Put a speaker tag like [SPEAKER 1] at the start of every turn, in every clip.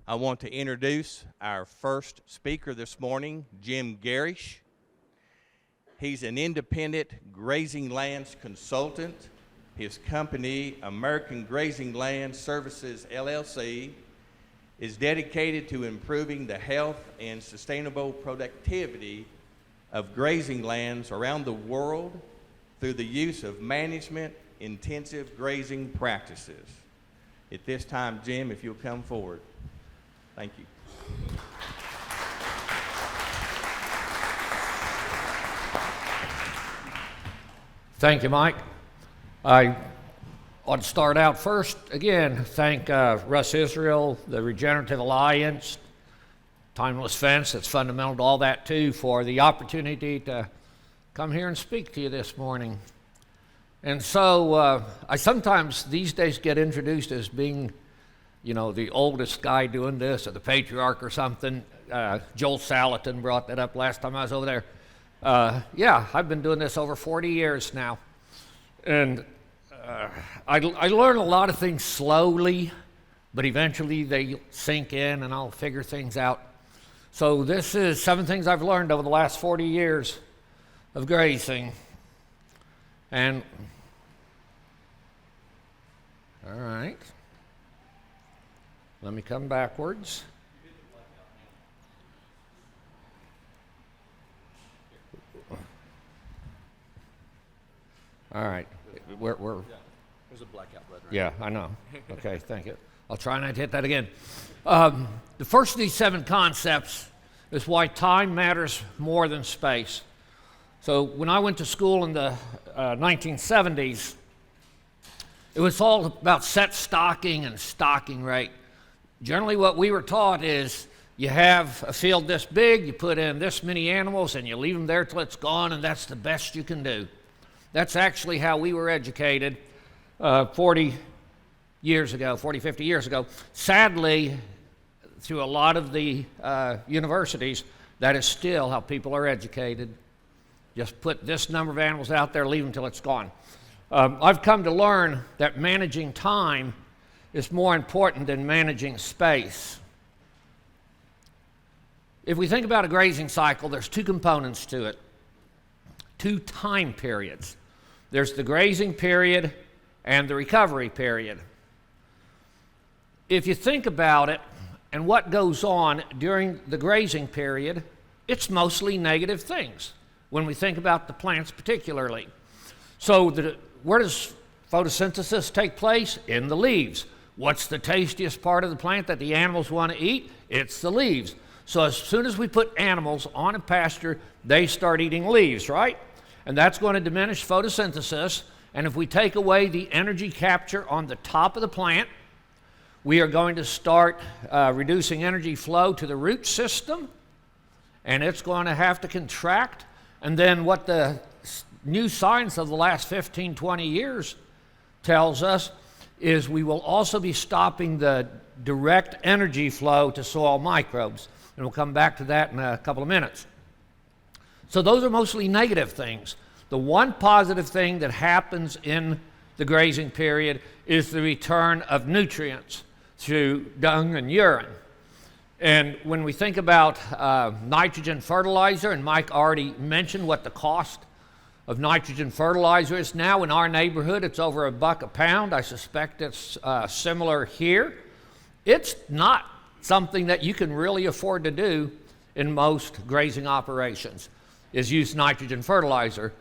[SPEAKER 1] I want to introduce our first speaker this morning, Jim Gerrish. He's an independent grazing lands consultant. His company, American Grazing Land Services, LLC, is dedicated to improving the health and sustainable productivity of grazing lands around the world through the use of management-intensive grazing practices. At this time, Jim, if you'll come forward. Thank you.
[SPEAKER 2] Thank you, Mike. I want to start out first, again, thank Russ Israel, the Regenerative Alliance, Timeless Fence, that's fundamental to all that too, for the opportunity to come here and speak to you this morning. And so I sometimes these days get introduced as being, you know, the oldest guy doing this, or the patriarch or something. Joel Salatin brought that up last time I was over there. Yeah, I've been doing this over 40 years now. And I learn a lot of things slowly, but eventually they sink in and I'll figure things out. So this is 7 things I've learned over the last 40 years of grazing. And, all right, let me come backwards. All right, we're
[SPEAKER 3] There's a blackout button. Right?
[SPEAKER 2] Yeah, I know. Okay, thank you. I'll try not to hit that again. The first of these 7 concepts is why time matters more than space. So when I went to school in the 1970s, it was all about set stocking and stocking rate. Generally what we were taught is you have a field this big, you put in this many animals, and you leave them there till it's gone, and that's the best you can do. That's actually how we were educated 40 years ago, 40, 50 years ago. Sadly, through a lot of the universities, that is still how people are educated. Just put this number of animals out there, leave them till it's gone. I've come to learn that managing time is more important than managing space. If we think about a grazing cycle, there's 2 components to it, 2 time periods. There's the grazing period and the recovery period. If you think about it and what goes on during the grazing period, it's mostly negative things when we think about the plants particularly. So where does photosynthesis take place? In the leaves. What's the tastiest part of the plant that the animals want to eat? It's the leaves. So as soon as we put animals on a pasture, they start eating leaves, right? And that's going to diminish photosynthesis. And if we take away the energy capture on the top of the plant, we are going to start reducing energy flow to the root system, and it's going to have to contract. And then what the new science of the last 15, 20 years tells us is we will also be stopping the direct energy flow to soil microbes. And we'll come back to that in a couple of minutes. So those are mostly negative things. The one positive thing that happens in the grazing period is the return of nutrients through dung and urine. And when we think about nitrogen fertilizer, and Mike already mentioned what the cost of nitrogen fertilizer is now in our neighborhood, it's over $1 a pound. I suspect it's similar here. It's not something that you can really afford to do in most grazing operations, is use nitrogen fertilizer.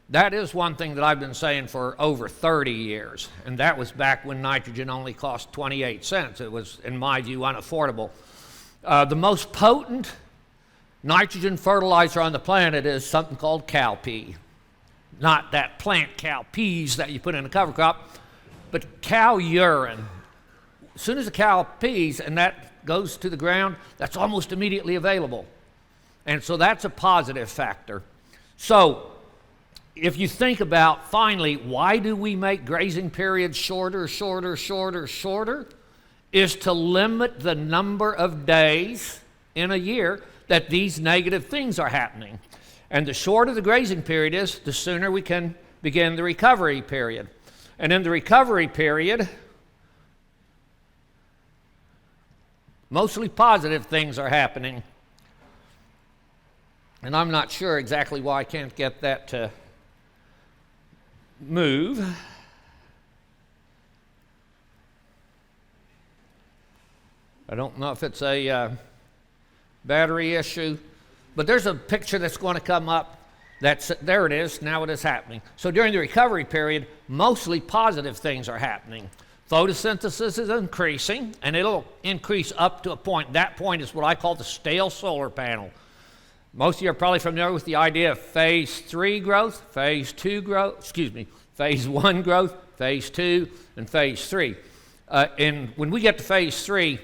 [SPEAKER 2] That is one thing that I've been saying for over 30 years, and that was back when nitrogen only cost 28 cents. It was, in my view, unaffordable. The most potent nitrogen fertilizer on the planet is something called cowpea. Not that plant cowpeas that you put in a cover crop, but cow urine. As soon as the cow pees and that goes to the ground, that's almost immediately available. And so that's a positive factor. So if you think about, finally, why do we make grazing periods shorter, is to limit the number of days in a year that these negative things are happening. And the shorter the grazing period is, the sooner we can begin the recovery period. And in the recovery period, Mostly positive things are happening. And I'm not sure exactly why I can't get that to move. I don't know if it's a battery issue, but there's a picture that's going to come up. There it is. Now it is happening. So during the recovery period, mostly positive things are happening. Photosynthesis is increasing, and it'll increase up to a point. That point is what I call the stale solar panel. Most of you are probably familiar with the idea of phase 3 growth, phase 1 growth, phase 2, and phase 3. And when we get to phase 3,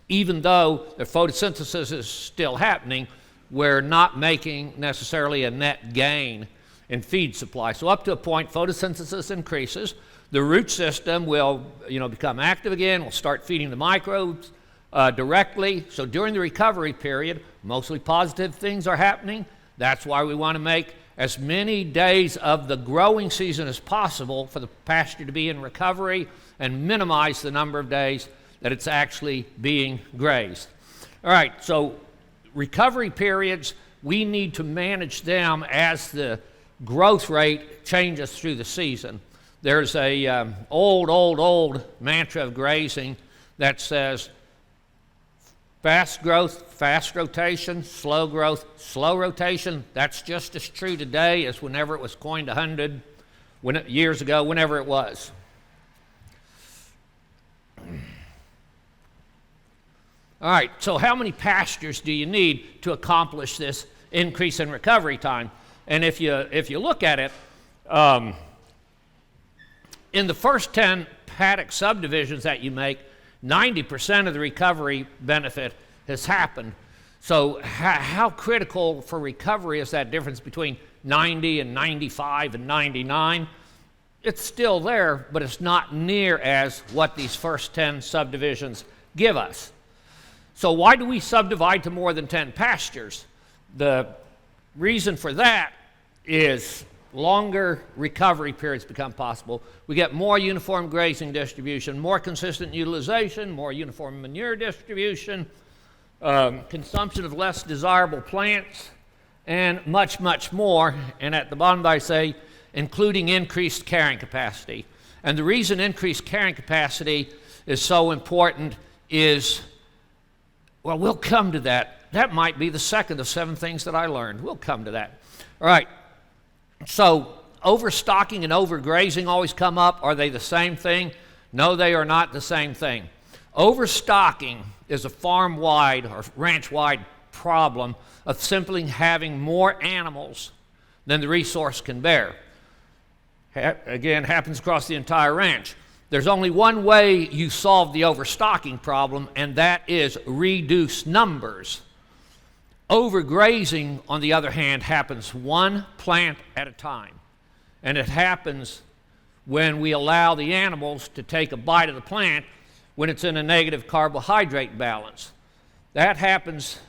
[SPEAKER 2] even though the photosynthesis is still happening, we're not making necessarily a net gain in feed supply. So up to a point, photosynthesis increases. The root system will become active again. We'll start feeding the microbes directly. So during the recovery period, mostly positive things are happening. That's why we want to make as many days of the growing season as possible for the pasture to be in recovery and minimize the number of days that it's actually being grazed. All right, so recovery periods, we need to manage them as the growth rate changes through the season. There's a old mantra of grazing that says fast growth, fast rotation, slow growth, slow rotation. That's just as true today as whenever it was coined 100 years ago, whenever it was. All right, so how many pastures do you need to accomplish this increase in recovery time? And if you look at it, in the first 10 paddock subdivisions that you make, 90% of the recovery benefit has happened. So how critical for recovery is that difference between 90 and 95 and 99? It's still there, but it's not near as what these first 10 subdivisions give us. So why do we subdivide to more than 10 pastures? The reason for that is longer recovery periods become possible. We get more uniform grazing distribution, more consistent utilization, more uniform manure distribution, consumption of less desirable plants, and much, much more. And at the bottom I say, including increased carrying capacity. And the reason increased carrying capacity is so important is, well, we'll come to that. That might be the second of 7 things that I learned. We'll come to that. All right. So overstocking and overgrazing always come up. Are they the same thing? No, they are not the same thing. Overstocking is a farm-wide or ranch-wide problem of simply having more animals than the resource can bear. Again, happens across the entire ranch. There's only one way you solve the overstocking problem, and that is reduce numbers. Overgrazing, on the other hand, happens one plant at a time. And it happens when we allow the animals to take a bite of the plant when it's in a negative carbohydrate balance. That happens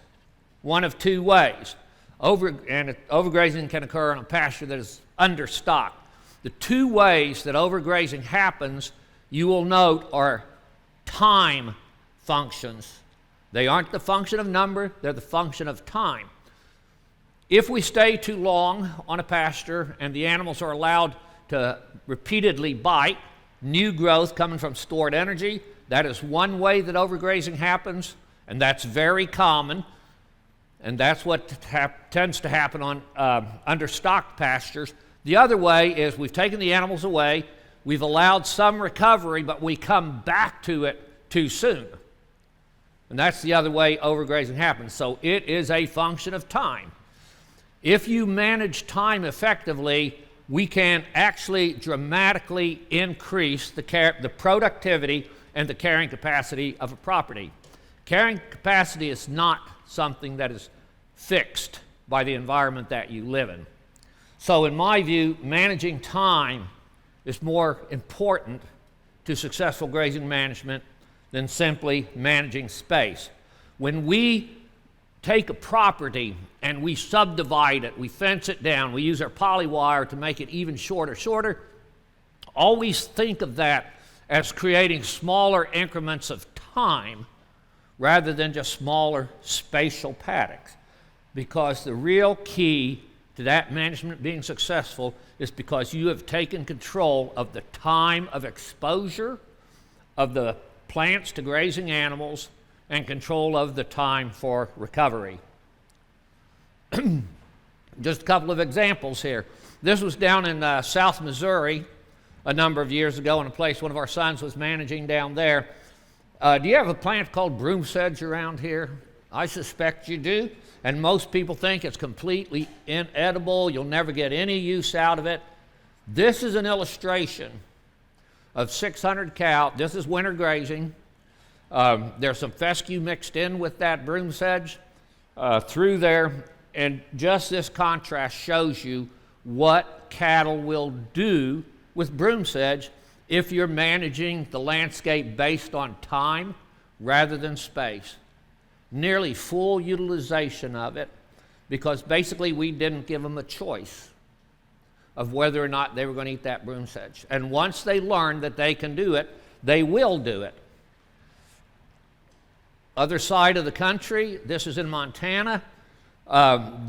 [SPEAKER 2] one of 2 ways. Overgrazing can occur on a pasture that is understocked. The 2 ways that overgrazing happens, you will note, are time functions. They aren't the function of number, they're the function of time. If we stay too long on a pasture and the animals are allowed to repeatedly bite, new growth coming from stored energy, that is one way that overgrazing happens, and that's very common, and that's what tends to happen on understocked pastures. The other way is we've taken the animals away, we've allowed some recovery, but we come back to it too soon. And that's the other way overgrazing happens. So it is a function of time. If you manage time effectively, we can actually dramatically increase the productivity and the carrying capacity of a property. Carrying capacity is not something that is fixed by the environment that you live in. So in my view, managing time is more important to successful grazing management than simply managing space. When we take a property and we subdivide it, we fence it down, we use our polywire to make it even shorter, always think of that as creating smaller increments of time rather than just smaller spatial paddocks. Because the real key to that management being successful is because you have taken control of the time of exposure of the plants to grazing animals and control of the time for recovery. Just a couple of examples here. This was down in South Missouri a number of years ago in a place one of our sons was managing down there. Do you have a plant called broom sedge around here? I suspect you do. And most people think it's completely inedible. You'll never get any use out of it. This is an illustration of 600 cow. This is winter grazing. There's some fescue mixed in with that broom sedge through there. And just this contrast shows you what cattle will do with broom sedge if you're managing the landscape based on time rather than space. Nearly full utilization of it, because basically we didn't give them a choice of whether or not they were going to eat that broom sedge. And once they learn that they can do it, they will do it. Other side of the country, this is in Montana.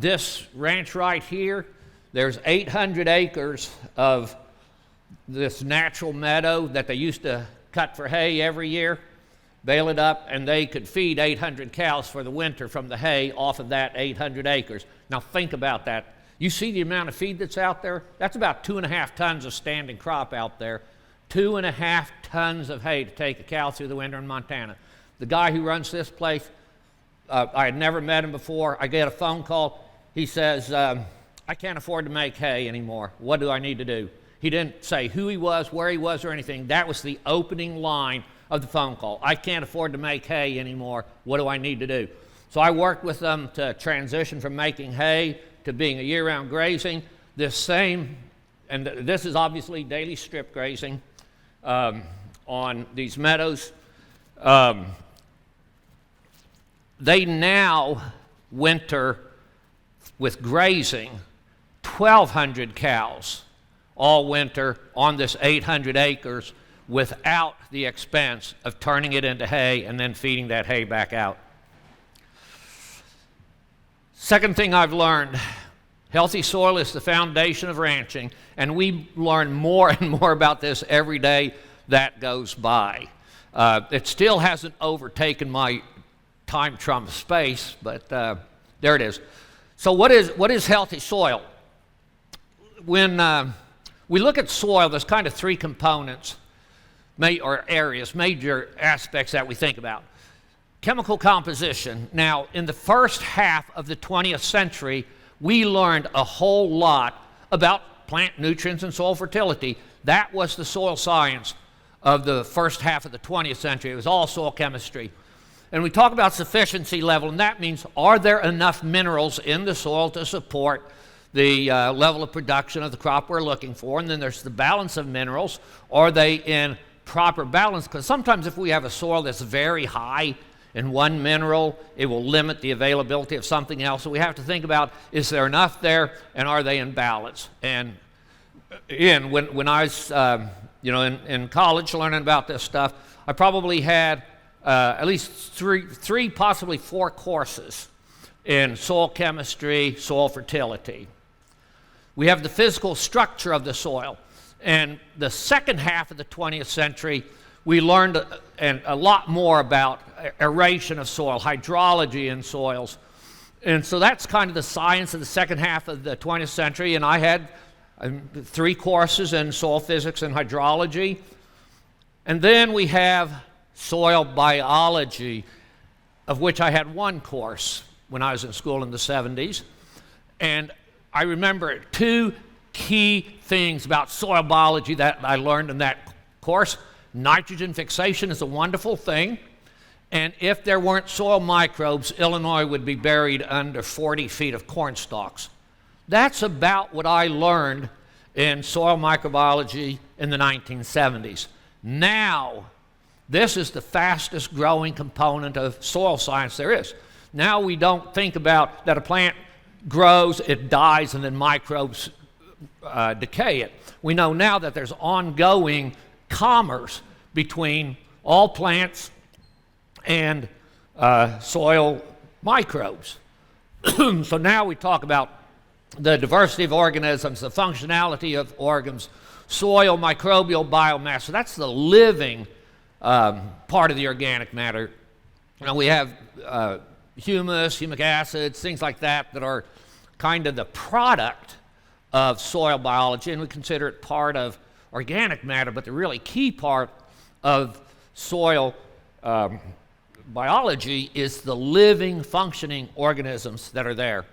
[SPEAKER 2] This ranch right here, there's 800 acres of this natural meadow that they used to cut for hay every year, bale it up, and they could feed 800 cows for the winter from the hay off of that 800 acres. Now think about that. You see the amount of feed that's out there? That's about 2.5 tons of standing crop out there. 2.5 tons of hay to take a cow through the winter in Montana. The guy who runs this place, I had never met him before. I get a phone call. He says, I can't afford to make hay anymore. What do I need to do? He didn't say who he was, where he was, or anything. That was the opening line of the phone call. I can't afford to make hay anymore. What do I need to do? So I worked with them to transition from making hay to being a year-round grazing. This is obviously daily strip grazing on these meadows. They now winter with grazing 1,200 cows all winter on this 800 acres without the expense of turning it into hay and then feeding that hay back out. Second thing I've learned, healthy soil is the foundation of ranching, and we learn more and more about this every day that goes by. It still hasn't overtaken my time trump space, but there it is. So what is healthy soil? When we look at soil, there's kind of three components or areas, major aspects that we think about. Chemical composition. Now, in the first half of the 20th century, we learned a whole lot about plant nutrients and soil fertility. That was the soil science of the first half of the 20th century. It was all soil chemistry. And we talk about sufficiency level, and that means, are there enough minerals in the soil to support the level of production of the crop we're looking for? And then there's the balance of minerals. Are they in proper balance? Because sometimes if we have a soil that's very high in one mineral, it will limit the availability of something else. So we have to think about, is there enough there, and are they in balance? And when I was in college learning about this stuff, I probably had at least three, possibly 4 courses in soil chemistry, soil fertility. We have the physical structure of the soil. And the second half of the 20th century, we learned a lot more about aeration of soil, hydrology in soils. And so that's kind of the science of the second half of the 20th century. And I had 3 courses in soil physics and hydrology. And then we have soil biology, of which I had 1 course when I was in school in the 70s. And I remember 2 key things about soil biology that I learned in that course. Nitrogen fixation is a wonderful thing. And if there weren't soil microbes, Illinois would be buried under 40 feet of corn stalks. That's about what I learned in soil microbiology in the 1970s. Now, this is the fastest growing component of soil science there is. Now we don't think about that a plant grows, it dies, and then microbes decay it. We know now that there's ongoing commerce between all plants and soil microbes. So now we talk about the diversity of organisms, the functionality of organs, soil microbial biomass. So that's the living part of the organic matter. Now we have humus, humic acids, things like that that are kind of the product of soil biology, and we consider it part of organic matter, but the really key part of soil biology is the living, functioning organisms that are there.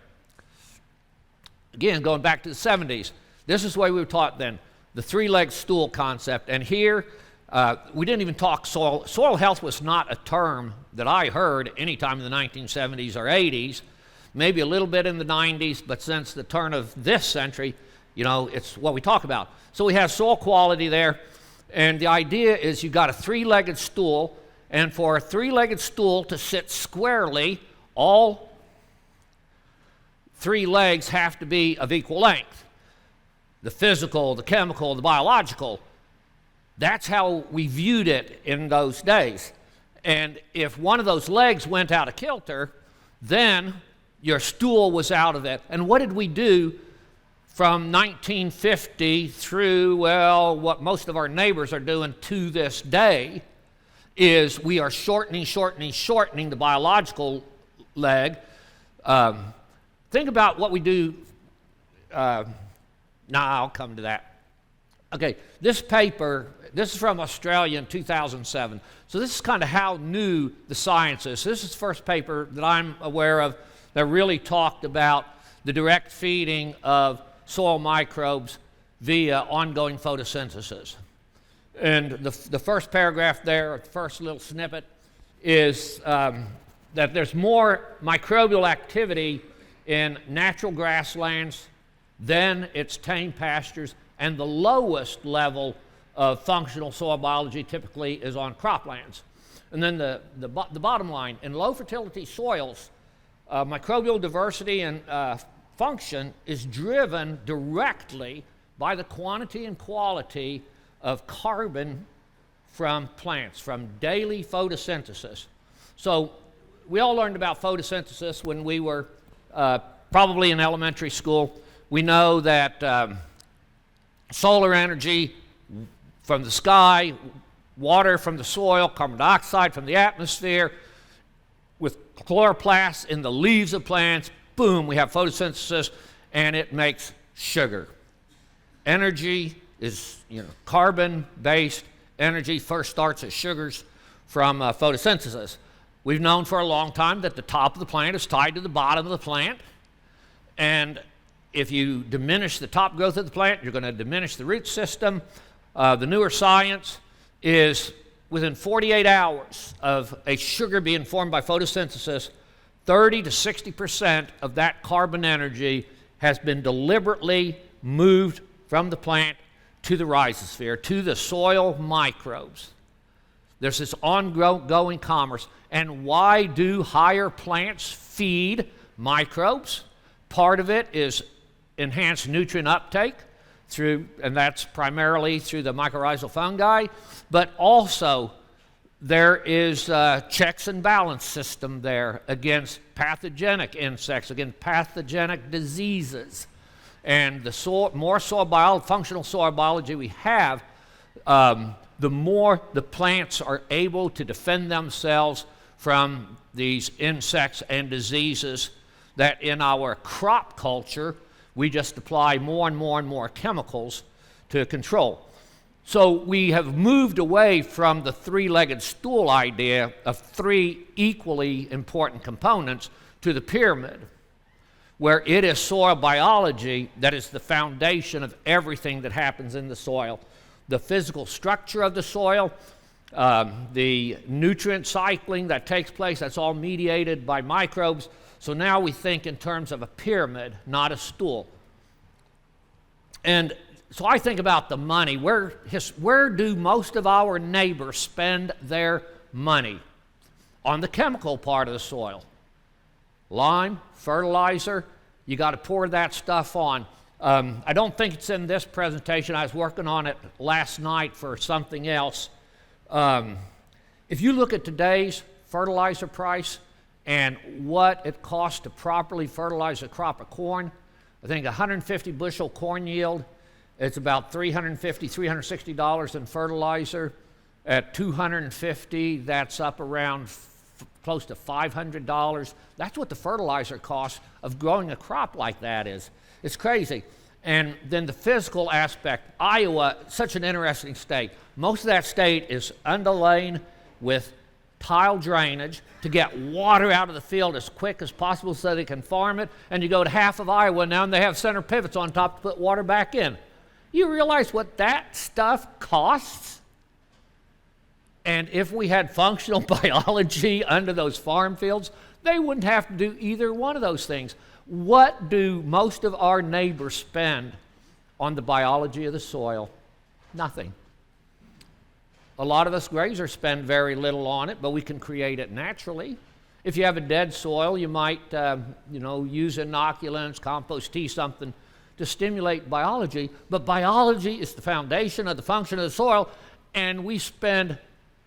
[SPEAKER 2] Again, going back to the 70s, this is the way we were taught then, the three-legged stool concept. And here, we didn't even talk soil. Soil health was not a term that I heard any time in the 1970s or 80s, maybe a little bit in the 90s, but since the turn of this century, you know, it's what we talk about. So we have soil quality there, and the idea is you've got a three-legged stool, and for a three-legged stool to sit squarely, all three legs have to be of equal length. The physical, the chemical, the biological. That's how we viewed it in those days. And if one of those legs went out of kilter, then your stool was out of it. And what did we do from 1950 through, well, what most of our neighbors are doing to this day is we are shortening the biological leg. Think about what we do. I'll come to that. Okay, this paper, this is from Australia in 2007. So this is kind of how new the science is. This is the first paper that I'm aware of that really talked about the direct feeding of soil microbes via ongoing photosynthesis. And the first paragraph there, the first little snippet, is that there's more microbial activity in natural grasslands than its tame pastures, and the lowest level of functional soil biology typically is on croplands. And then the bottom line, in low fertility soils, microbial diversity and function is driven directly by the quantity and quality of carbon from plants, from daily photosynthesis. So we all learned about photosynthesis when we were probably in elementary school. We know that solar energy from the sky, water from the soil, carbon dioxide from the atmosphere, with chloroplasts in the leaves of plants, boom, we have photosynthesis, and it makes sugar. Energy is, carbon-based energy first starts as sugars from photosynthesis. We've known for a long time that the top of the plant is tied to the bottom of the plant, and if you diminish the top growth of the plant, you're going to diminish the root system. The newer science is within 48 hours of a sugar being formed by photosynthesis, 30 to 60% of that carbon energy has been deliberately moved from the plant to the rhizosphere, to the soil microbes. There's this ongoing commerce. And why do higher plants feed microbes? Part of it is enhanced nutrient uptake and that's primarily through the mycorrhizal fungi, but also there is a checks and balance system there against pathogenic insects, against pathogenic diseases. And the more functional soil biology we have, the more the plants are able to defend themselves from these insects and diseases that in our crop culture, we just apply more and more chemicals to control. So we have moved away from the three-legged stool idea of three equally important components to the pyramid, where it is soil biology that is the foundation of everything that happens in the soil. The physical structure of the soil, the nutrient cycling that takes place, that's all mediated by microbes. So now we think in terms of a pyramid, not a stool. And so I think about the money. Where do most of our neighbors spend their money? On the chemical part of the soil. Lime, fertilizer, you got to pour that stuff on. I don't think it's in this presentation. I was working on it last night for something else. If you look at today's fertilizer price and what it costs to properly fertilize a crop of corn. I think 150 bushel corn yield, it's about $350, $360 in fertilizer. At 250, that's up around close to $500. That's what the fertilizer cost of growing a crop like that is. It's crazy. And then the physical aspect, Iowa, such an interesting state. Most of that state is underlain with tile drainage to get water out of the field as quick as possible so they can farm it. And you go to half of Iowa now and they have center pivots on top to put water back in. You realize what that stuff costs? And if we had functional biology under those farm fields, they wouldn't have to do either one of those things. What do most of our neighbors spend on the biology of the soil? Nothing. A lot of us grazers spend very little on it, but we can create it naturally. If you have a dead soil, you might use inoculants, compost tea, something to stimulate biology. But biology is the foundation of the function of the soil, and we spend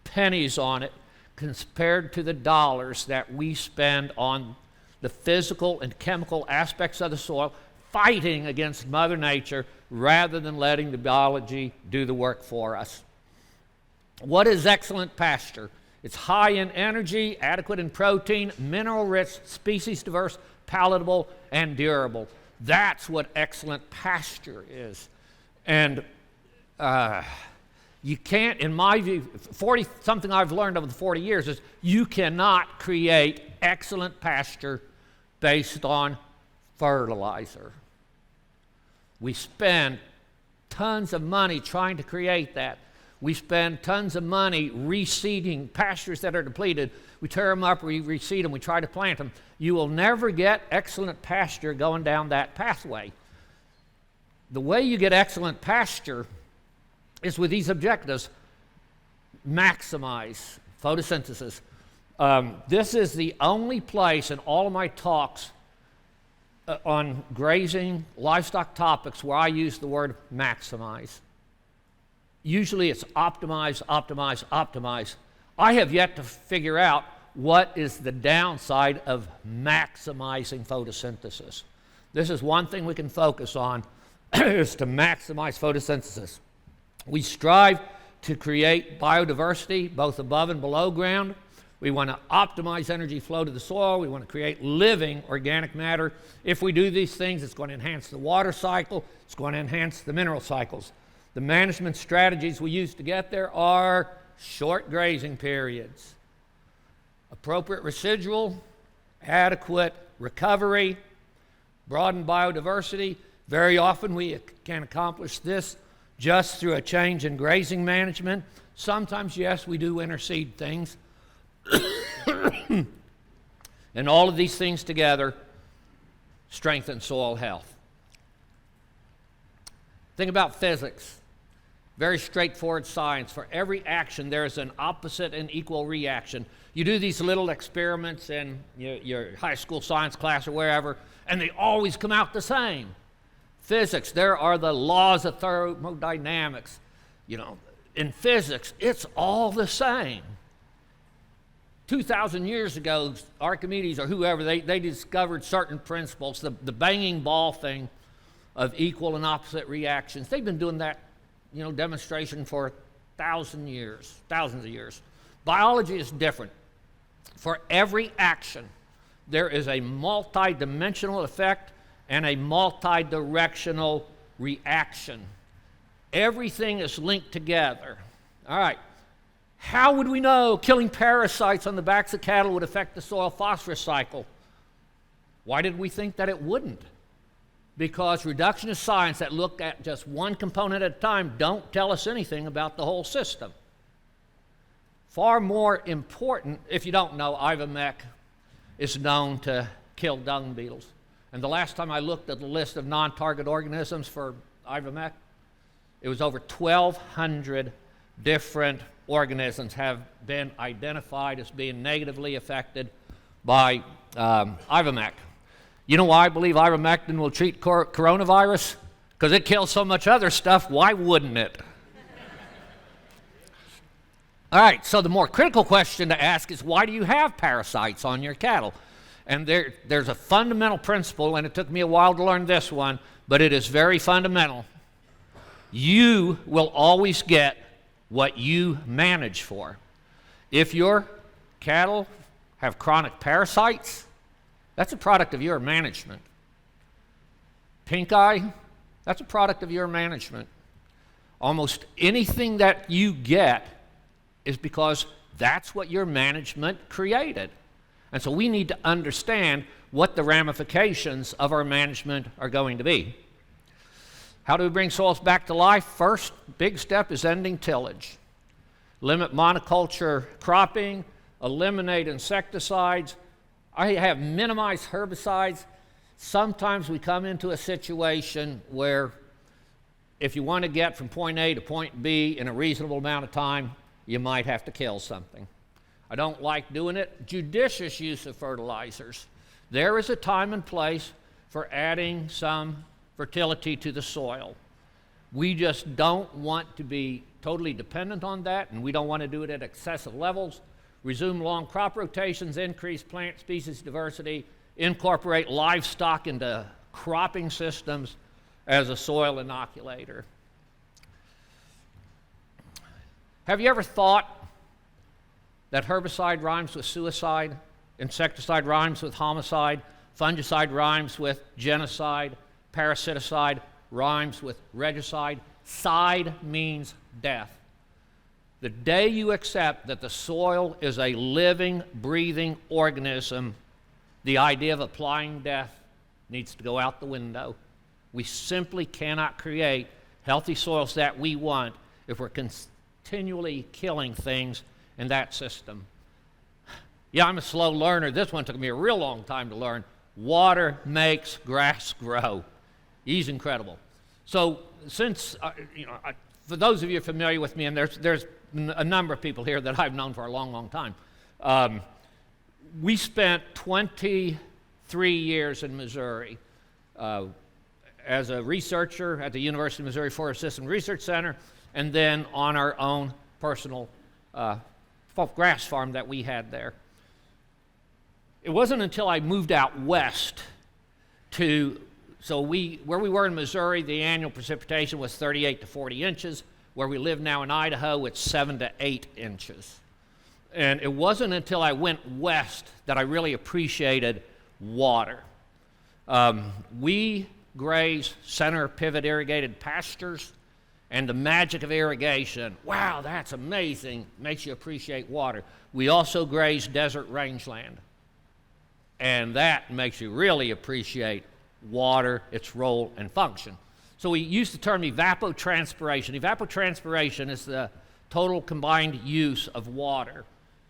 [SPEAKER 2] pennies on it compared to the dollars that we spend on the physical and chemical aspects of the soil, fighting against Mother Nature rather than letting the biology do the work for us. What is excellent pasture? It's high in energy, adequate in protein, mineral-rich, species-diverse, palatable, and durable. That's what excellent pasture is. And you can't, in my view, something I've learned over the 40 years is you cannot create excellent pasture based on fertilizer. We spend tons of money trying to create that. We spend tons of money reseeding pastures that are depleted. We tear them up, we reseed them, we try to plant them. You will never get excellent pasture going down that pathway. The way you get excellent pasture is with these objectives. Maximize photosynthesis. This is the only place in all of my talks on grazing, livestock topics where I use the word maximize. Usually it's optimize, optimize, optimize. I have yet to figure out what is the downside of maximizing photosynthesis. This is one thing we can focus on, is to maximize photosynthesis. We strive to create biodiversity both above and below ground. We want to optimize energy flow to the soil. We want to create living organic matter. If we do these things, it's going to enhance the water cycle. It's going to enhance the mineral cycles. The management strategies we use to get there are short grazing periods, appropriate residual, adequate recovery, broaden biodiversity. Very often we can accomplish this just through a change in grazing management. Sometimes, yes, we do interseed things. And all of these things together strengthen soil health. Think about physics. Very straightforward science. For every action, there is an opposite and equal reaction. You do these little experiments in your high school science class or wherever, and they always come out the same. Physics, there are the laws of thermodynamics. In physics, it's all the same. 2,000 years ago, Archimedes or whoever, they discovered certain principles, the banging ball thing of equal and opposite reactions. They've been doing that, demonstration for thousands of years. Biology is different. For every action, there is a multi-dimensional effect and a multi-directional reaction. Everything is linked together. All right. How would we know killing parasites on the backs of cattle would affect the soil phosphorus cycle? Why did we think that it wouldn't? Because reductionist science that look at just one component at a time don't tell us anything about the whole system. Far more important, if you don't know, Ivomec is known to kill dung beetles. And the last time I looked at the list of non-target organisms for Ivomec, it was over 1,200 different organisms have been identified as being negatively affected by Ivomec. You know why I believe ivermectin will treat coronavirus? Because it kills so much other stuff. Why wouldn't it? All right, so the more critical question to ask is, why do you have parasites on your cattle? And there's a fundamental principle, and it took me a while to learn this one, but it is very fundamental. You will always get what you manage for. If your cattle have chronic parasites, that's a product of your management. Pink eye, that's a product of your management. Almost anything that you get is because that's what your management created. And so we need to understand what the ramifications of our management are going to be. How do we bring soils back to life? First big step is ending tillage. Limit monoculture cropping, eliminate insecticides. I have minimized herbicides. Sometimes we come into a situation where if you want to get from point A to point B in a reasonable amount of time, you might have to kill something. I don't like doing it. Judicious use of fertilizers. There is a time and place for adding some fertility to the soil. We just don't want to be totally dependent on that, and we don't want to do it at excessive levels. Resume long crop rotations, increase plant species diversity, incorporate livestock into cropping systems as a soil inoculator. Have you ever thought that herbicide rhymes with suicide, insecticide rhymes with homicide, fungicide rhymes with genocide, parasiticide rhymes with regicide? Side means death. The day you accept that the soil is a living, breathing organism, the idea of applying death needs to go out the window. We simply cannot create healthy soils that we want if we're continually killing things in that system. Yeah, I'm a slow learner. This one took me a real long time to learn. Water makes grass grow. He's incredible. So since, for those of you familiar with me, and there's a number of people here that I've known for a long, long time, we spent 23 years in Missouri as a researcher at the University of Missouri Forest System Research Center, and then on our own personal grass farm that we had there. It wasn't until I moved out west where we were in Missouri, the annual precipitation was 38 to 40 inches. Where we live now in Idaho, it's 7 to 8 inches. And it wasn't until I went west that I really appreciated water. We graze center pivot irrigated pastures, and the magic of irrigation, wow, that's amazing, makes you appreciate water. We also graze desert rangeland, and that makes you really appreciate water, its role and function. So we use the term evapotranspiration. Evapotranspiration is the total combined use of water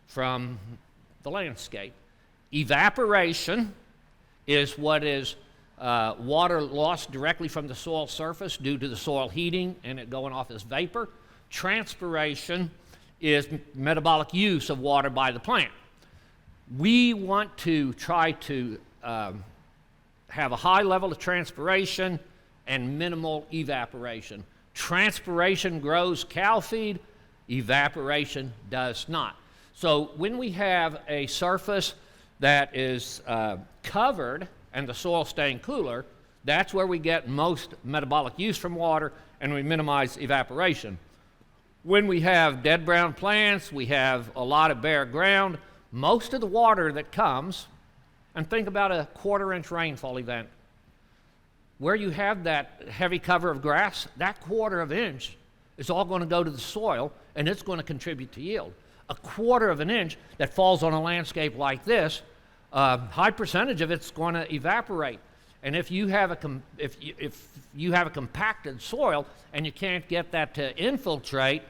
[SPEAKER 2] from the landscape. Evaporation is what is water lost directly from the soil surface due to the soil heating and it going off as vapor. Transpiration is metabolic use of water by the plant. We want to try to have a high level of transpiration and minimal evaporation. Transpiration grows cow feed, evaporation does not. So when we have a surface that is covered and the soil staying cooler, that's where we get most metabolic use from water and we minimize evaporation. When we have dead brown plants, we have a lot of bare ground, most of the water that comes, and think about a quarter-inch rainfall event. Where you have that heavy cover of grass, that quarter of an inch is all going to go to the soil and it's going to contribute to yield. A quarter of an inch that falls on a landscape like this, high percentage of it's going to evaporate. And if you have a compacted soil and you can't get that to infiltrate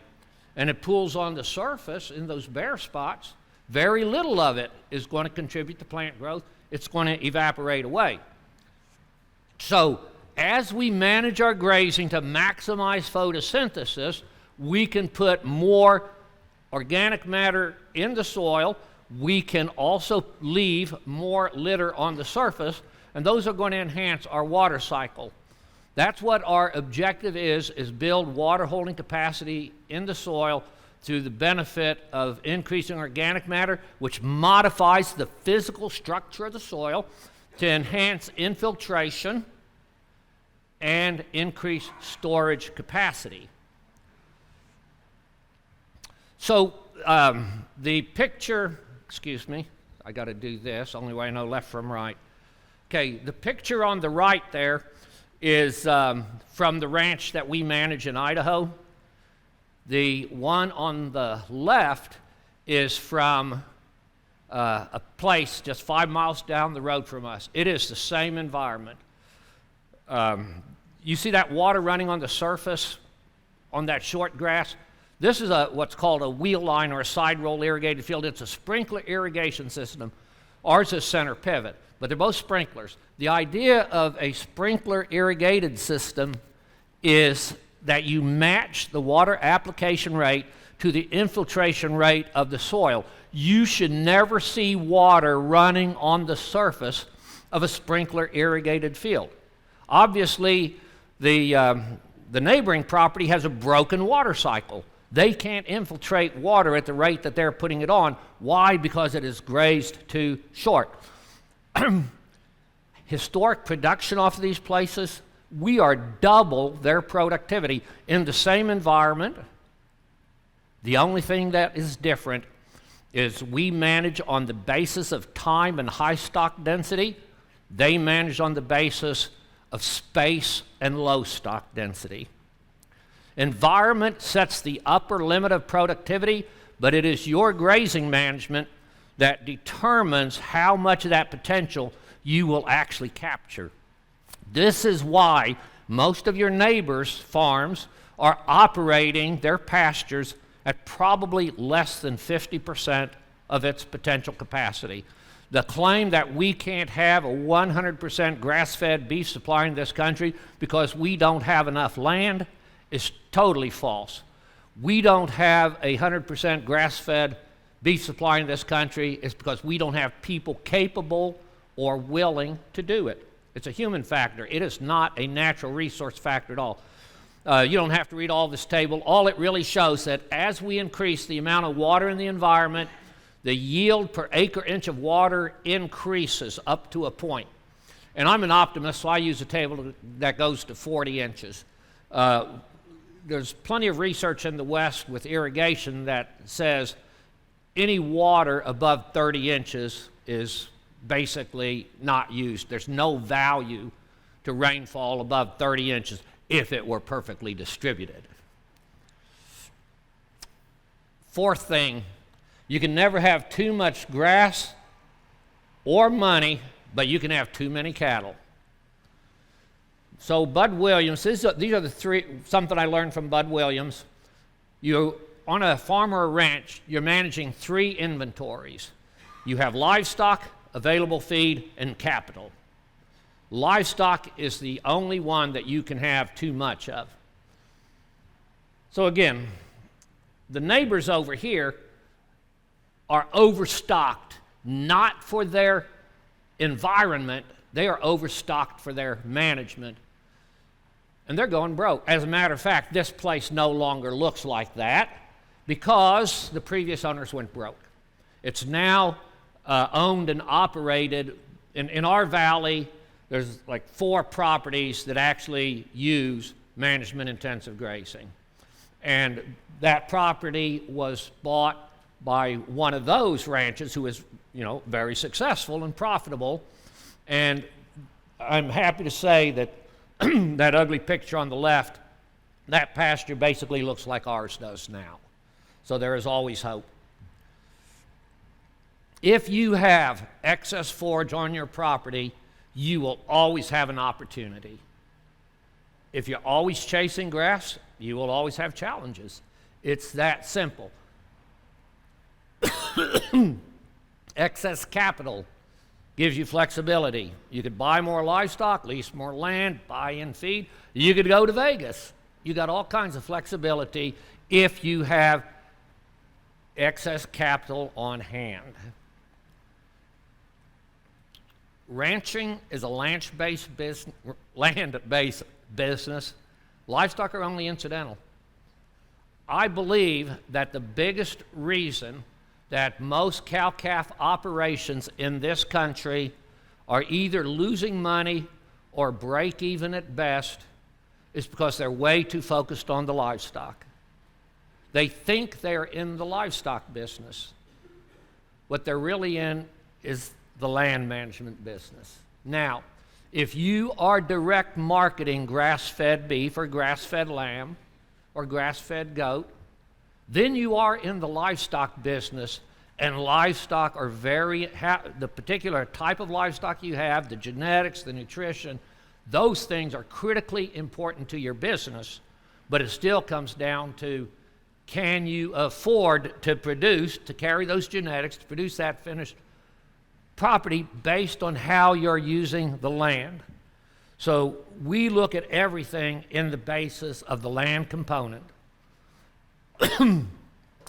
[SPEAKER 2] and it pools on the surface in those bare spots, very little of it is going to contribute to plant growth. It's going to evaporate away. So as we manage our grazing to maximize photosynthesis, we can put more organic matter in the soil. We can also leave more litter on the surface, and those are going to enhance our water cycle. That's what our objective is build water holding capacity in the soil to the benefit of increasing organic matter, which modifies the physical structure of the soil to enhance infiltration and increase storage capacity. So the picture, excuse me, I got to do this, only way I know left from right. Okay, the picture on the right there is from the ranch that we manage in Idaho. The one on the left is from a place just 5 miles down the road from us. It is the same environment. You see that water running on the surface on that short grass? This is what's called a wheel line or a side roll irrigated field. It's a sprinkler irrigation system. Ours is center pivot, but they're both sprinklers. The idea of a sprinkler irrigated system is that you match the water application rate to the infiltration rate of the soil. You should never see water running on the surface of a sprinkler irrigated field. Obviously, the neighboring property has a broken water cycle. They can't infiltrate water at the rate that they're putting it on. Why? Because it is grazed too short. Historic production off of these places, we are double their productivity in the same environment. The only thing that is different is we manage on the basis of time and high stock density. They manage on the basis of space and low stock density. Environment sets the upper limit of productivity, but it is your grazing management that determines how much of that potential you will actually capture. This is why most of your neighbors' farms are operating their pastures at probably less than 50% of its potential capacity. The claim that we can't have a 100% grass-fed beef supply in this country because we don't have enough land is totally false. We don't have a 100% grass-fed beef supply in this country is because we don't have people capable or willing to do it. It's a human factor. It is not a natural resource factor at all. You don't have to read all this table. All it really shows that as we increase the amount of water in the environment, the yield per acre inch of water increases up to a point. And I'm an optimist, so I use a table that goes to 40 inches. There's plenty of research in the West with irrigation that says any water above 30 inches is basically not used. There's no value to rainfall above 30 inches if it were perfectly distributed. Fourth thing, you can never have too much grass or money, but you can have too many cattle. So Bud Williams, these are the three, something I learned from Bud Williams. You, on a farm or a ranch, you're managing three inventories. You have livestock, available feed, and capital. Livestock is the only one that you can have too much of. So again, the neighbors over here are overstocked, not for their environment, they are overstocked for their management. And they're going broke. As a matter of fact, this place no longer looks like that because the previous owners went broke. It's now owned and operated. In our valley, there's like 4 properties that actually use management-intensive grazing. And that property was bought by one of those ranches who is, very successful and profitable. And I'm happy to say that that ugly picture on the left, that pasture basically looks like ours does now. So there is always hope. If you have excess forage on your property, you will always have an opportunity. If you're always chasing grass, you will always have challenges. It's that simple. Excess capital gives you flexibility. You could buy more livestock, lease more land, buy in feed. You could go to Vegas. You got all kinds of flexibility if you have excess capital on hand. Ranching is a land-based business. Livestock are only incidental. I believe that the biggest reason that most cow-calf operations in this country are either losing money or break even at best is because they're way too focused on the livestock. They think they're in the livestock business. What they're really in is the land management business. Now, if you are direct marketing grass-fed beef or grass-fed lamb or grass-fed goat, then you are in the livestock business, and livestock are the particular type of livestock you have, the genetics, the nutrition, those things are critically important to your business, but it still comes down to, can you afford to carry those genetics, to produce that finished property based on how you're using the land? So we look at everything in the basis of the land component.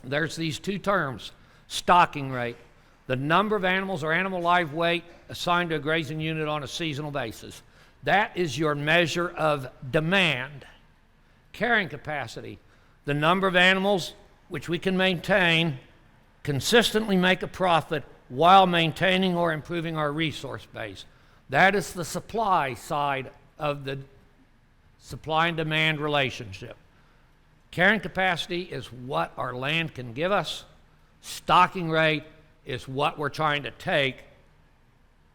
[SPEAKER 2] There's these two terms, stocking rate, the number of animals or animal live weight assigned to a grazing unit on a seasonal basis. That is your measure of demand. Carrying capacity, the number of animals which we can maintain, consistently make a profit while maintaining or improving our resource base. That is the supply side of the supply and demand relationship. Carrying capacity is what our land can give us. Stocking rate is what we're trying to take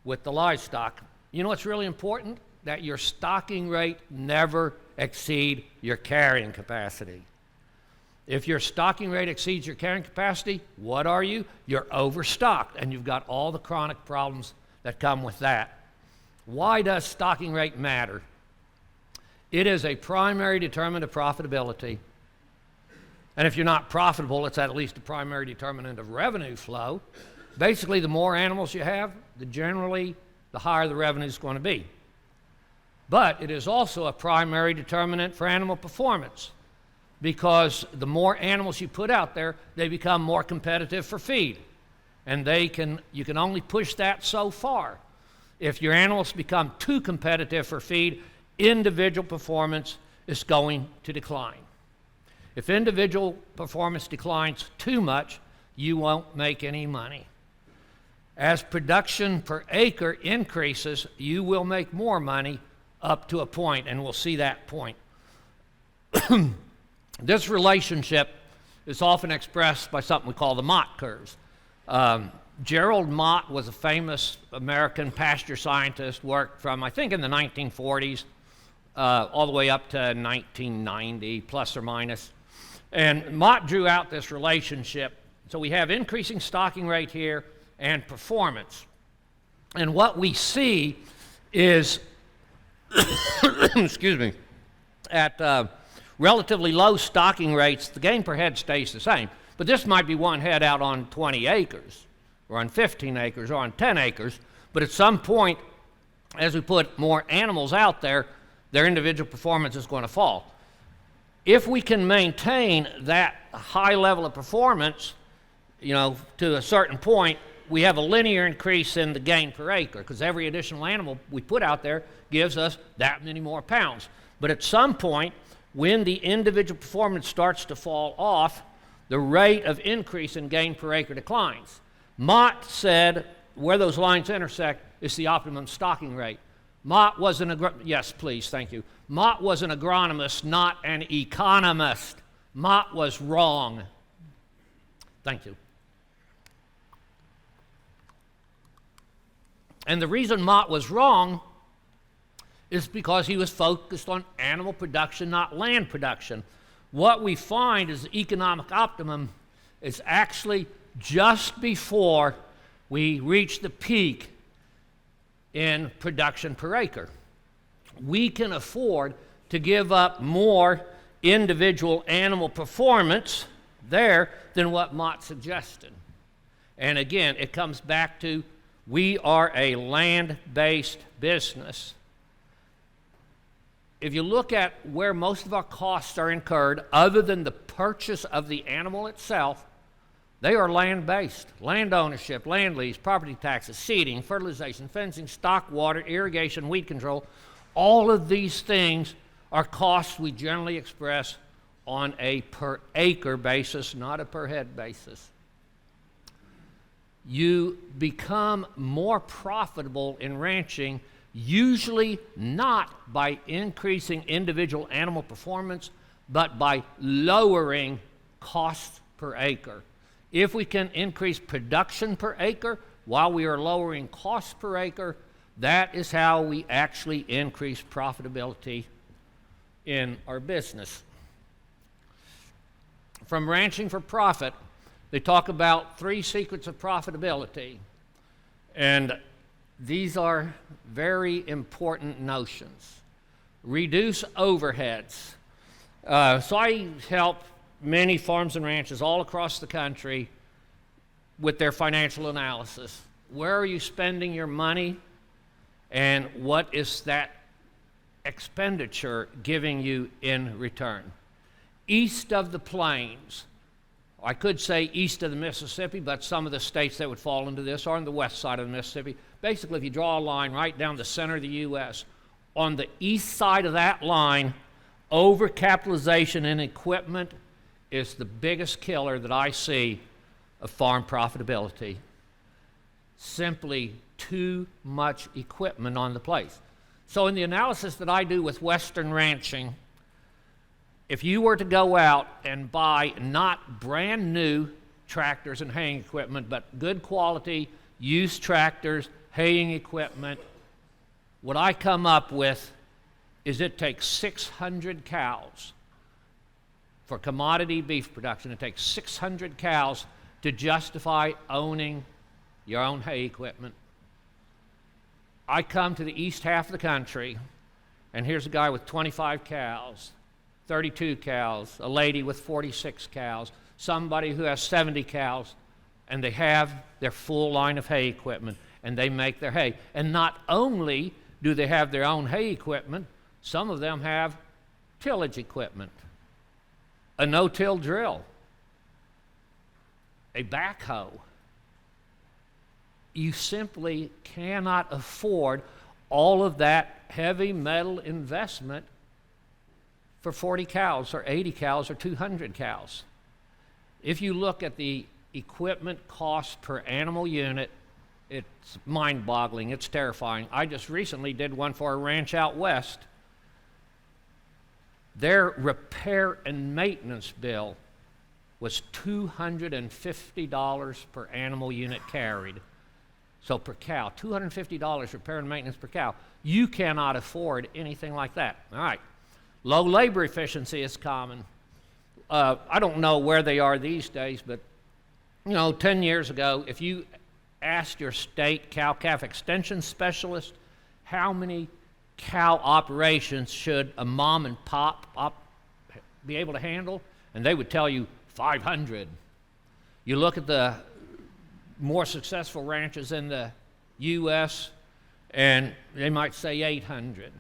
[SPEAKER 2] with the livestock. You know what's really important? That your stocking rate never exceed your carrying capacity. If your stocking rate exceeds your carrying capacity, what are you? You're overstocked, and you've got all the chronic problems that come with that. Why does stocking rate matter? It is a primary determinant of profitability. And if you're not profitable, it's at least a primary determinant of revenue flow. Basically, the more animals you have, the higher the revenue is going to be. But it is also a primary determinant for animal performance, because the more animals you put out there, they become more competitive for feed. And you can only push that so far. If your animals become too competitive for feed, individual performance is going to decline. If individual performance declines too much, you won't make any money. As production per acre increases, you will make more money up to a point, and we'll see that point. This relationship is often expressed by something we call the Mott curves. Gerald Mott was a famous American pasture scientist, worked from, I think, in the 1940s all the way up to 1990, plus or minus. And Mott drew out this relationship. So we have increasing stocking rate here and performance. And what we see is, excuse me, at relatively low stocking rates, the gain per head stays the same. But this might be one head out on 20 acres, or on 15 acres, or on 10 acres. But at some point, as we put more animals out there, their individual performance is going to fall. If we can maintain that high level of performance, to a certain point, we have a linear increase in the gain per acre, because every additional animal we put out there gives us that many more pounds. But at some point, when the individual performance starts to fall off, the rate of increase in gain per acre declines. Mott said where those lines intersect is the optimum stocking rate. Mott was yes, please, thank you. Mott was an agronomist, not an economist. Mott was wrong. Thank you. And the reason Mott was wrong is because he was focused on animal production, not land production. What we find is the economic optimum is actually just before we reach the peak in production per acre. We can afford to give up more individual animal performance there than what Mott suggested. And again, it comes back to, we are a land-based business. If you look at where most of our costs are incurred, other than the purchase of the animal itself, they are land-based. Land ownership, land lease, property taxes, seeding, fertilization, fencing, stock, water, irrigation, weed control. All of these things are costs we generally express on a per acre basis, not a per head basis. You become more profitable in ranching, usually not by increasing individual animal performance, but by lowering costs per acre. If we can increase production per acre while we are lowering costs per acre, that is how we actually increase profitability in our business. From ranching for profit, they talk about 3 secrets of profitability. And these are very important notions. Reduce overheads. So I help many farms and ranches all across the country with their financial analysis. Where are you spending your money, and what is that expenditure giving you in return? East of the plains, I could say east of the Mississippi, but some of the states that would fall into this are on the west side of the Mississippi. Basically, if you draw a line right down the center of the U.S., on the east side of that line, overcapitalization in equipment is the biggest killer that I see of farm profitability. Simply too much equipment on the place. So in the analysis that I do with Western ranching, if you were to go out and buy not brand new tractors and haying equipment, but good quality used tractors, haying equipment, what I come up with is it takes 600 cows for commodity beef production. It takes 600 cows to justify owning your own hay equipment. I come to the east half of the country, and here's a guy with 25 cows, 32 cows, a lady with 46 cows, somebody who has 70 cows, and they have their full line of hay equipment, and they make their hay. And not only do they have their own hay equipment, some of them have tillage equipment, a no-till drill, a backhoe. You simply cannot afford all of that heavy metal investment for 40 cows or 80 cows or 200 cows. If you look at the equipment cost per animal unit, it's mind-boggling, it's terrifying. I just recently did one for a ranch out west. Their repair and maintenance bill was $250 per animal unit carried. So per cow, $250 repair and maintenance per cow. You cannot afford anything like that. All right. Low labor efficiency is common. I don't know where they are these days, but 10 years ago, if you asked your state cow-calf extension specialist how many cow operations should a mom and pop be able to handle, and they would tell you 500. You look at the more successful ranches in the U.S., and they might say 800.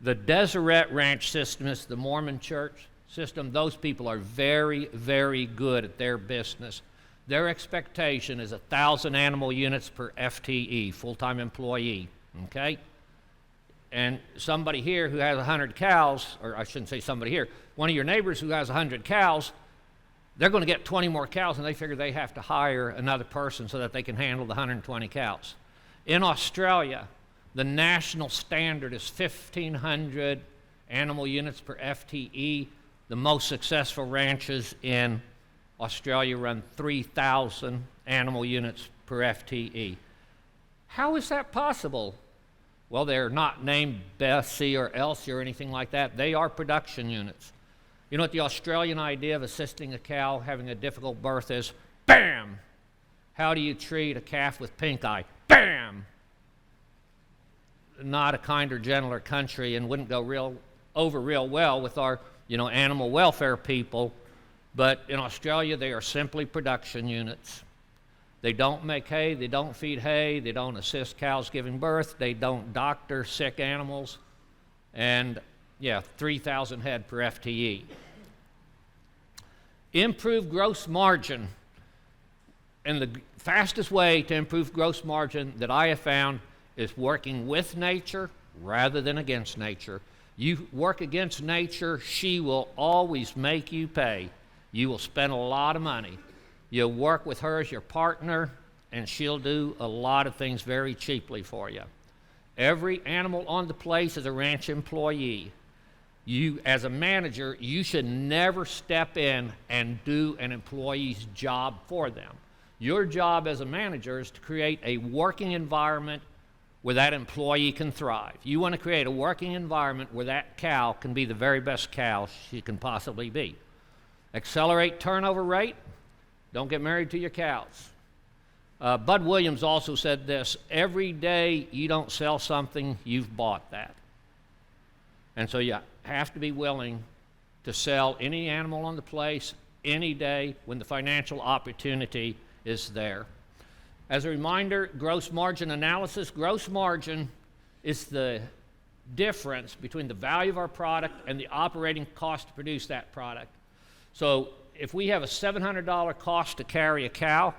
[SPEAKER 2] The Deseret Ranch system is the Mormon church system. Those people are very, very good at their business. Their expectation is 1,000 animal units per FTE, full-time employee, okay? And somebody here who has 100 cows, or I shouldn't say somebody here, one of your neighbors who has 100 cows, they're going to get 20 more cows, and they figure they have to hire another person so that they can handle the 120 cows. In Australia, the national standard is 1,500 animal units per FTE. The most successful ranches in Australia run 3,000 animal units per FTE. How is that possible? Well, they're not named Bessie or Elsie or anything like that. They are production units. You know what the Australian idea of assisting a cow having a difficult birth is? Bam! How do you treat a calf with pink eye? Bam! Not a kinder, gentler country, and wouldn't go over real well with our, animal welfare people. But in Australia, they are simply production units. They don't make hay, they don't feed hay, they don't assist cows giving birth, they don't doctor sick animals, and 3,000 head per FTE. Improve gross margin. And the fastest way to improve gross margin that I have found is working with nature rather than against nature. You work against nature, she will always make you pay. You will spend a lot of money. You'll work with her as your partner, and she'll do a lot of things very cheaply for you. Every animal on the place is a ranch employee. You, as a manager, you should never step in and do an employee's job for them. Your job as a manager is to create a working environment where that employee can thrive. You want to create a working environment where that cow can be the very best cow she can possibly be. Accelerate turnover rate. Don't get married to your cows. Bud Williams also said this: every day you don't sell something, you've bought that. And so you have to be willing to sell any animal on the place any day when the financial opportunity is there. As a reminder, gross margin analysis. Gross margin is the difference between the value of our product and the operating cost to produce that product. So if we have a $700 cost to carry a cow,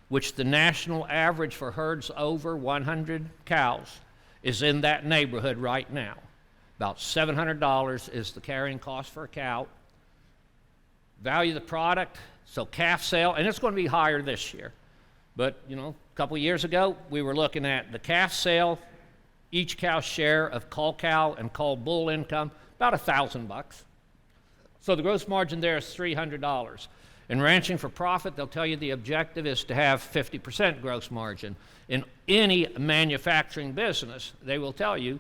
[SPEAKER 2] which the national average for herds over 100 cows is in that neighborhood right now. About $700 is the carrying cost for a cow. Value of the product, so calf sale, and it's going to be higher this year. But, you know, a couple of years ago, we were looking at the calf sale, each cow's share of cull cow and cull bull income, about $1,000. So the gross margin there is $300. In ranching for profit, they'll tell you the objective is to have 50% gross margin. In any manufacturing business, they will tell you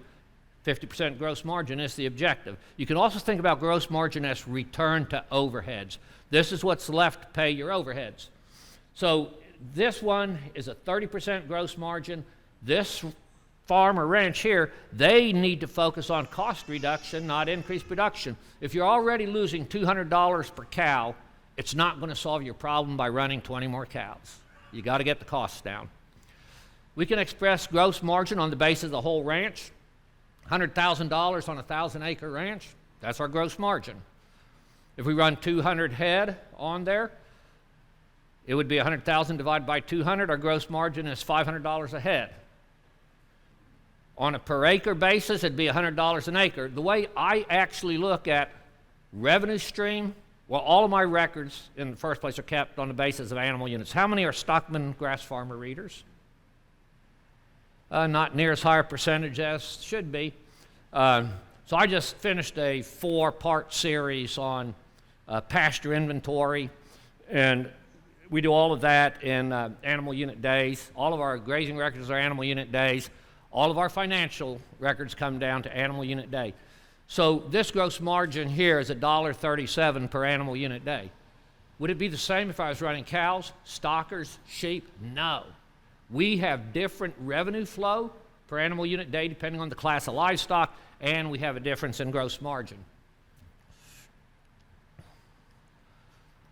[SPEAKER 2] 50% gross margin is the objective. You can also think about gross margin as return to overheads. This is what's left to pay your overheads. So this one is a 30% gross margin. This farm or ranch here, they need to focus on cost reduction, not increased production. If you're already losing $200 per cow, it's not going to solve your problem by running 20 more cows. You got to get the costs down. We can express gross margin on the basis of the whole ranch. $100,000 on a 1,000-acre ranch, that's our gross margin. If we run 200 head on there, it would be 100,000 divided by 200. Our gross margin is $500 a head. On a per acre basis, it'd be $100 an acre. The way I actually look at revenue stream, well, all of my records in the first place are kept on the basis of animal units. How many are Stockman grass farmer readers? Not near as high a percentage as should be. So I just finished a 4-part series on pasture inventory, and we do all of that in animal unit days. All of our grazing records are animal unit days. All of our financial records come down to animal unit day. So this gross margin here is $1.37 per animal unit day. Would it be the same if I was running cows, stockers, sheep? No. We have different revenue flow per animal unit day depending on the class of livestock, and we have a difference in gross margin.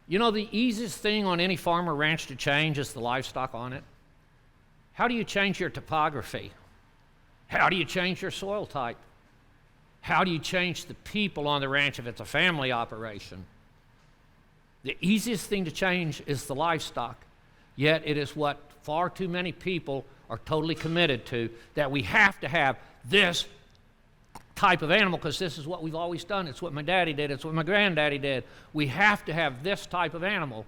[SPEAKER 2] You know, the easiest thing on any farm or ranch to change is the livestock on it. How do you change your topography? How do you change your soil type? How do you change the people on the ranch if it's a family operation? The easiest thing to change is the livestock, yet it is what far too many people are totally committed to, that we have to have this type of animal because this is what we've always done. It's what my daddy did. It's what my granddaddy did. We have to have this type of animal.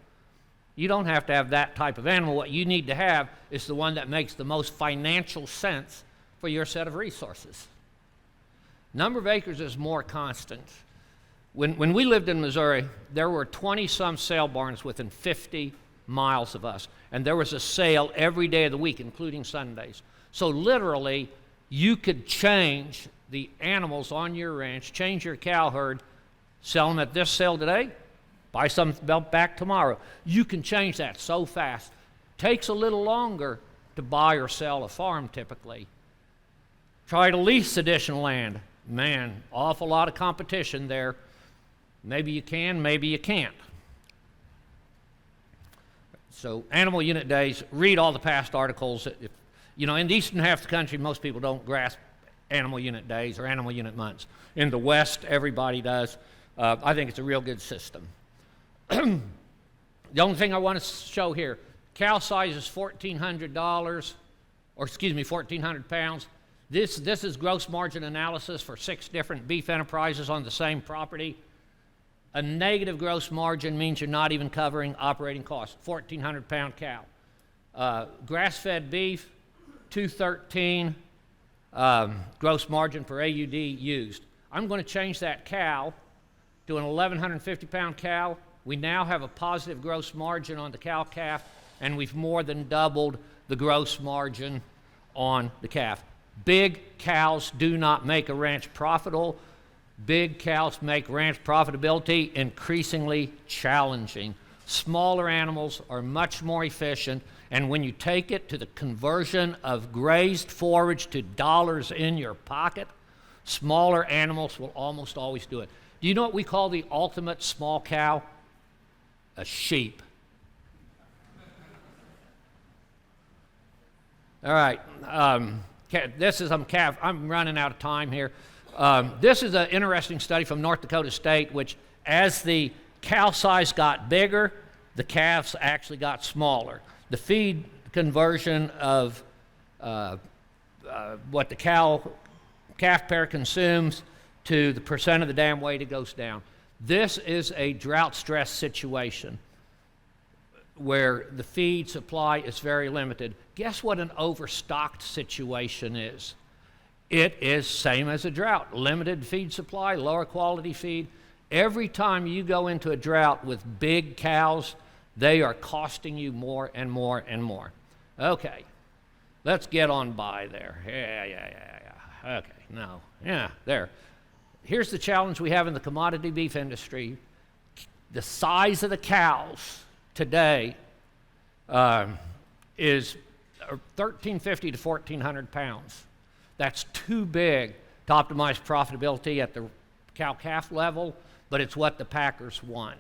[SPEAKER 2] You don't have to have that type of animal. What you need to have is the one that makes the most financial sense for your set of resources. Number of acres is more constant. When we lived in Missouri, there were 20-some sale barns within 50 miles of us, and there was a sale every day of the week, including Sundays. So literally, you could change the animals on your ranch, change your cow herd, sell them at this sale today, buy some back tomorrow. You can change that so fast. Takes a little longer to buy or sell a farm typically. Try to lease additional land. Man, awful lot of competition there. Maybe you can, maybe you can't. So animal unit days, read all the past articles. If, you know, in the eastern half of the country, most people don't grasp animal unit days or animal unit months. In the west, everybody does. I think it's a real good system. The only thing I want to show here, cow size is $1,400, or excuse me, 1,400 pounds. This is gross margin analysis for 6 different beef enterprises on the same property. A negative gross margin means you're not even covering operating costs. 1,400 pound cow. Grass-fed beef, 213 gross margin per AUD used. I'm going to change that cow to an 1,150 pound cow. We now have a positive gross margin on the cow-calf, and we've more than doubled the gross margin on the calf. Big cows do not make a ranch profitable. Big cows make ranch profitability increasingly challenging. Smaller animals are much more efficient, and when you take it to the conversion of grazed forage to dollars in your pocket, smaller animals will almost always do it. Do you know what we call the ultimate small cow? A sheep. All right, this is calf. I'm running out of time here. This is an interesting study from North Dakota State, which as the cow size got bigger, the calves actually got smaller. The feed conversion of what the calf pair consumes to the percent of the dam weight, it goes down. This is a drought stress situation where the feed supply is very limited. Guess what an overstocked situation is? It is same as a drought. Limited feed supply, lower quality feed. Every time you go into a drought with big cows, they are costing you more and more and more. Okay, let's get on by there. Yeah. Okay, no, yeah, there. Here's the challenge we have in the commodity beef industry. The size of the cows today is 1,350 to 1,400 pounds. That's too big to optimize profitability at the cow-calf level, but it's what the packers want.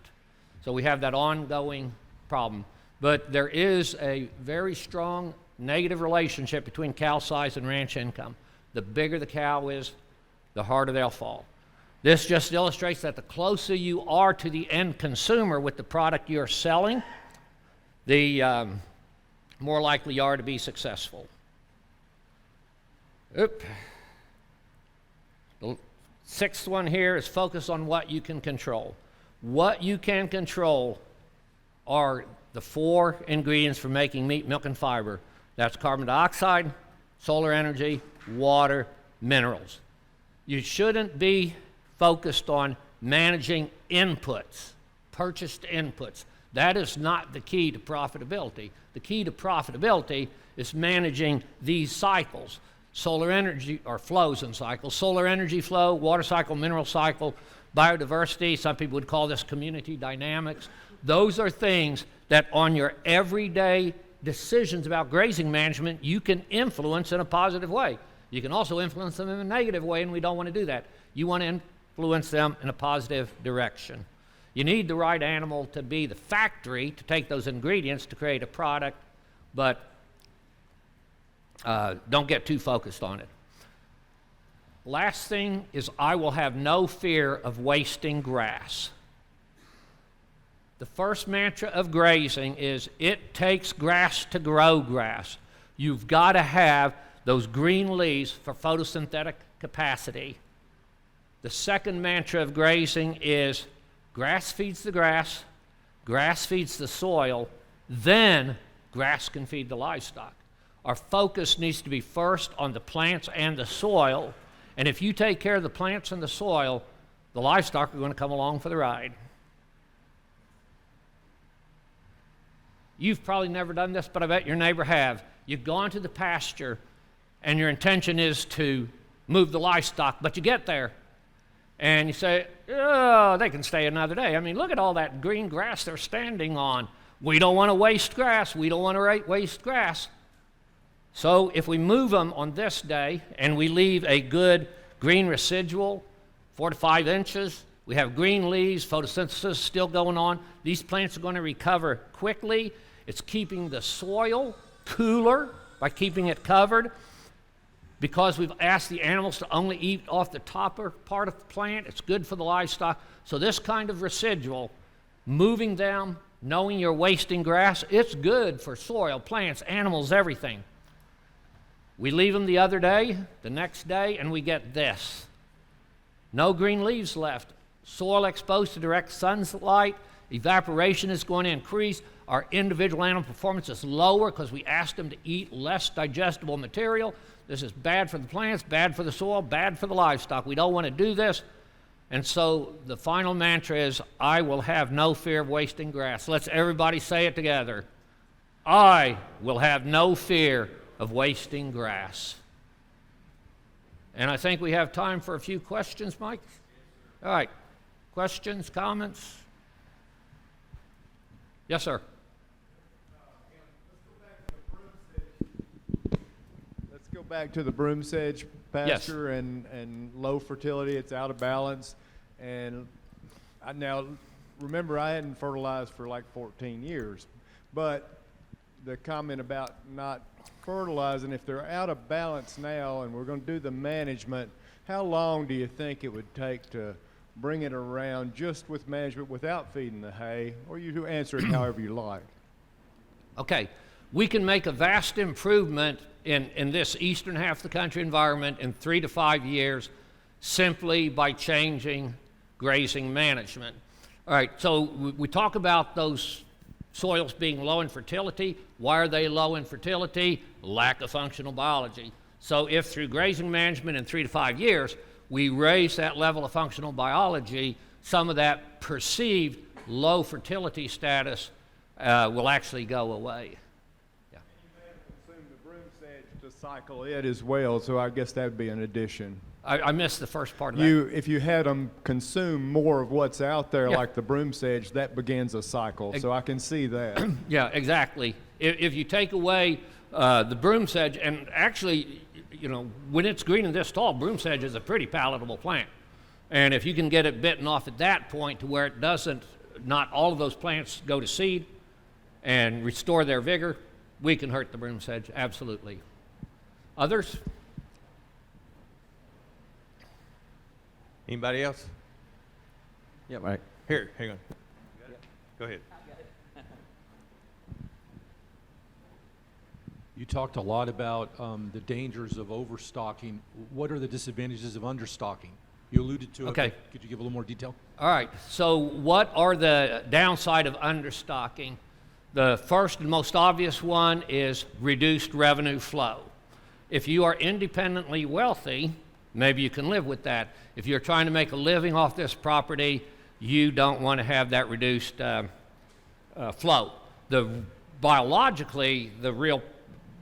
[SPEAKER 2] So we have that ongoing problem. But there is a very strong negative relationship between cow size and ranch income. The bigger the cow is, the harder they'll fall. This just illustrates that the closer you are to the end consumer with the product you're selling, the more likely you are to be successful. The 6th one here is focus on what you can control. What you can control are the 4 ingredients for making meat, milk, and fiber. That's carbon dioxide, solar energy, water, minerals. You shouldn't be focused on managing inputs, purchased inputs. That is not the key to profitability. The key to profitability is managing these cycles. Solar energy, or flows in cycles, solar energy flow, water cycle, mineral cycle, biodiversity, some people would call this community dynamics. Those are things that on your everyday decisions about grazing management, you can influence in a positive way. You can also influence them in a negative way, and we don't want to do that. You want to influence them in a positive direction. You need the right animal to be the factory to take those ingredients to create a product, but don't get too focused on it. Last thing is I will have no fear of wasting grass. The first mantra of grazing is it takes grass to grow grass. You've got to have those green leaves for photosynthetic capacity. The second mantra of grazing is grass feeds the grass feeds the soil, then grass can feed the livestock. Our focus needs to be first on the plants and the soil, and if you take care of the plants and the soil, the livestock are going to come along for the ride. You've probably never done this, but I bet your neighbor have. You've gone to the pasture, and your intention is to move the livestock, but you get there, and you say, oh, they can stay another day. I mean, look at all that green grass they're standing on. We don't want to waste grass. We don't want to waste grass. So if we move them on this day and we leave a good green residual, 4 to 5 inches, we have green leaves, photosynthesis still going on, these plants are going to recover quickly. It's keeping the soil cooler by keeping it covered. Because we've asked the animals to only eat off the topper part of the plant, it's good for the livestock. So this kind of residual, moving them, knowing you're wasting grass, it's good for soil, plants, animals, everything. We leave them the other day, the next day, and we get this. No green leaves left. Soil exposed to direct sunlight. Evaporation is going to increase. Our individual animal performance is lower because we asked them to eat less digestible material. This is bad for the plants, bad for the soil, bad for the livestock. We don't want to do this. And so the final mantra is, I will have no fear of wasting grass. Let's everybody say it together. I will have no fear of wasting grass. And I think we have time for a few questions, Mike. All right. Questions, comments? Yes, sir.
[SPEAKER 4] Let's go back to the broom sedge pasture and low fertility. It's out of balance. And now, remember, I hadn't fertilized for like 14 years. But the comment about not fertilizing, if they're out of balance now and we're going to do the management, how long do you think it would take to bring it around just with management without feeding the hay? Or you answer it however you like.
[SPEAKER 2] Okay. We can make a vast improvement in this eastern half of the country environment in 3 to 5 years simply by changing grazing management. All right, so we talk about those soils being low in fertility. Why are they low in fertility? Lack of functional biology. So if through grazing management in 3 to 5 years, we raise that level of functional biology, some of that perceived low fertility status will actually go away. Yeah.
[SPEAKER 4] And you may have consumed the broom sedge to cycle it as well, so I guess that would be an addition.
[SPEAKER 2] I missed the first part of that.
[SPEAKER 4] If you had them consume more of what's out there,
[SPEAKER 2] Yeah.
[SPEAKER 4] like the broom sedge, that begins a cycle. So I can see that.
[SPEAKER 2] Yeah, exactly. If you take away the broom sedge, and actually, you know, when it's green and this tall, broom sedge is a pretty palatable plant. And if you can get it bitten off at that point to where it doesn't, not all of those plants go to seed and restore their vigor, we can hurt the broom sedge, absolutely. Others?
[SPEAKER 1] Anybody else?
[SPEAKER 3] Yeah, right.
[SPEAKER 1] Here, hang on. Go ahead.
[SPEAKER 3] You talked a lot about the dangers of overstocking. What are the disadvantages of understocking? You alluded to it.
[SPEAKER 2] Okay.
[SPEAKER 3] But could you give a little more detail?
[SPEAKER 2] All right, so what are the downside of understocking? The first and most obvious one is reduced revenue flow. If you are independently wealthy, maybe you can live with that. If you're trying to make a living off this property, you don't want to have that reduced flow. Biologically, the real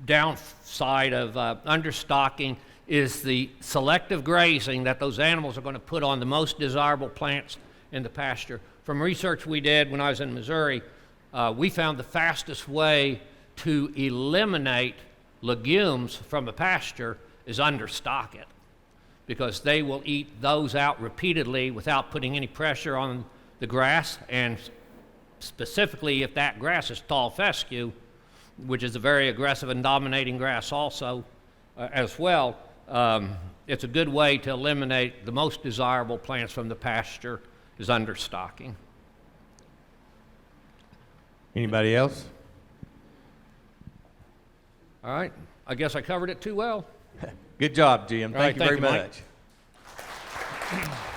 [SPEAKER 2] downside of understocking is the selective grazing that those animals are going to put on the most desirable plants in the pasture. From research we did when I was in Missouri, we found the fastest way to eliminate legumes from a pasture is understock it, because they will eat those out repeatedly without putting any pressure on the grass, and specifically if that grass is tall fescue, which is a very aggressive and dominating grass also as well, it's a good way to eliminate the most desirable plants from the pasture is understocking.
[SPEAKER 1] Anybody else?
[SPEAKER 2] All right, I guess I covered it too well.
[SPEAKER 1] Good job, Jim.
[SPEAKER 2] All right,
[SPEAKER 1] Thank you very
[SPEAKER 2] thank you,
[SPEAKER 1] much.